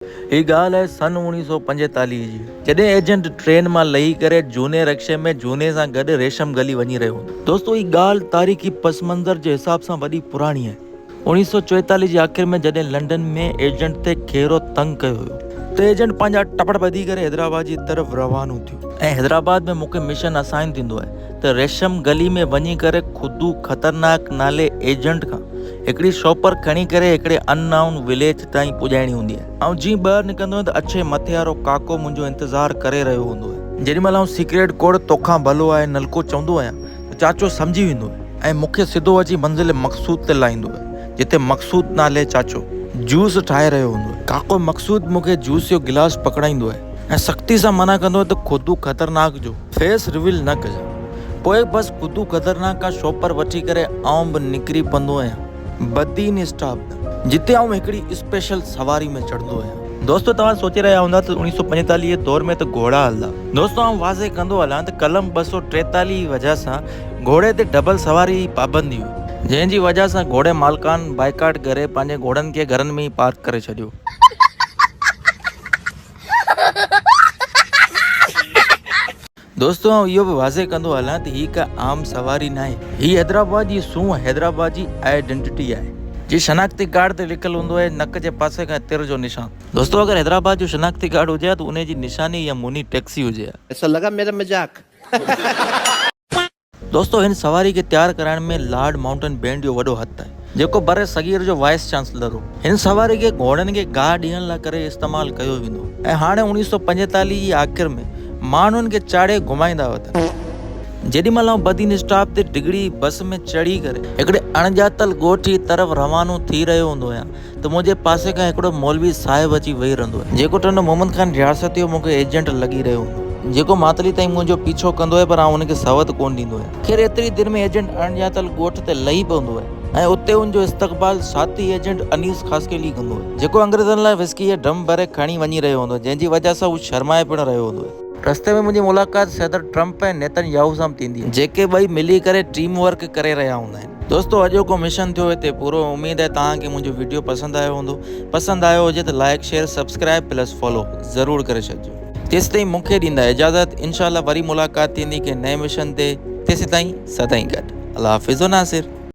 ही ॻाल्हि आहे सन 1945 जी, जॾहिं एजेंट ट्रेन मां लही करे झूने रक्शे में झूने सां गॾु रेशम गली वञी रहियो हो। दोस्तो ही ॻाल्हि तारीख़ी पस मंज़र जे हिसाब सां वॾी पुराणी आहे। 1944 जे आख़िर में जॾहिं लंडन में एजेंट ते घेरो तंग कयो हुयो त एजेंट पंहिंजा टपड़ ॿधी करे हैदराबाद जी तरफ़ रवानो थियो ऐं हैदराबाद में मूंखे मिशन असाइन थींदो आहे त रेशम गली में वञी करे खुदू ख़तरनाक नाले एजेंट खां हिकिड़ी शॉपर खणी करे हिकिड़े अननाउन विलेज ताईं पुॼाइणी हूंदी आहे। ऐं जीअं ॿाहिरि निकिरंदो आहियां त अछे मथे वारो काको मुंहिंजो इंतज़ारु करे रहियो हूंदो आहे। जेॾीमहिल आउं सीक्रेट कोड तोखां भलो आहे नलको चवंदो आहियां त चाचो सम्झी वेंदो आहे ऐं मूंखे सिधो अची मंज़िल मक़सूद ते लाहींदो आहे, जिते मक़सूद नाले चाचो जूस ठाहे रहियो हूंदो आहे। काको मक़सूद मूंखे जूस जो गिलास पकड़ाईंदो आहे ऐं सख़्ती सां मना कंदो आहे त खुदू ख़तरनाक जो फेस रिवील न कजे। पोइ बसि खुदू ख़तरनाक खां शॉपर वठी करे आउं बि निकिरी पवंदो आहियां बदीन स्टॉप, जिते आउं हिकिड़ी स्पेशल सवारी में चढ़ंदो आहियां। दोस्तो तव्हां सोचे रहिया हूंदा त 1945 जे दौर में त घोड़ा हलंदा। दोस्तो आउं वाज़े कंदो हलां त कलम 243 वजह सां घोड़े ते डबल सवारी पाबंदी हुई, जंहिंजी वजह सां घोड़े मालकान बाइकाट करे पंहिंजे घोड़नि खे घरनि में ई पार्क करे छॾियो। दोस्तो आउं इहो बि वाज़े कंदो हलां त ही का आम सवारी न आहे, ही हैदराबाद जी सूंह हैदराबाद जी आइडेंटिटी आहे। जी शनाख्ती कार्ड ते लिखियलु हूंदो आहे नक जे पासे खां तिर जो निशान। दोस्तो अगरि हैदराबाद जो शनाख्ती कार्ड हुजे त उन जी निशानी या मुनी टैक्सी हुजे। ऐसा लगा मेरा मजाक। दोस्तो हिन सवारी खे तैयार कराइण में लॉर्ड माउंटेन बैंड जो वॾो हथु आहे, जेको बरे सगीर जो वाइस चांसलर हो। हिन सवारी खे घोड़नि खे गाह ॾियण लाइ करे इस्तेमालु कयो वेंदो ऐं हाणे 1945 जी आख़िर में माण्हुनि खे चाढ़े घुमाईंदा हुआ। जेॾीमहिल आउं बदीन स्टॉप ते डिगड़ी बस में चढ़ी करे हिकिड़े अणॼातल ॻोठ जी तरफ़ रवानो थी रहियो हूंदो आहियां त मुंहिंजे पासे खां हिकिड़ो मौलवी साहिबु अची वेही रहंदो आहे, जेको टन मोहम्मद ख़ान रियासती मूंखे एजेंट लॻी रहियो हूंदो, जेको मातली ताईं मुंहिंजो पीछो कंदो आहे पर आउं हुनखे सवत कोन ॾींदो आहियां। ख़ैर एतिरी देर में एजेंट अणॼातल ॻोठ ते लही पवंदो आहे ऐं उते हुनजो इस्तक़बाल साथी एजेंट अनीस ख़ासकेली कंदो आहे, जेको अंग्रेज़नि लाइ विस्की जा ड्रम भरे खणी वञी रहियो हूंदो, जंहिंजी वजह सां हू शर्माए पिणु रहियो हूंदो आहे। रस्ते में मुंहिंजी मुलाक़ात सदर ट्रम्प ऐं नेतन्याहू सां थींदी आहे, जेके ॿई मिली करे टीम वर्क करे रहिया हूंदा आहिनि। दोस्तो अॼोको मिशन थियो हिते पूरो। उमेद आहे तव्हांखे मुंहिंजो वीडियो पसंदि आयो हूंदो। पसंदि आयो हुजे त like share subscribe plus follow ज़रूरु करे छॾिजो। तेसि ताईं मूंखे ॾींदा इजाज़त। इंशाअल्लाह वरी मुलाक़ात थींदी कंहिं नए मिशन ते। तेसि ताईं सदाईं गॾु। अल्लाह हाफ़िज़ नासिर।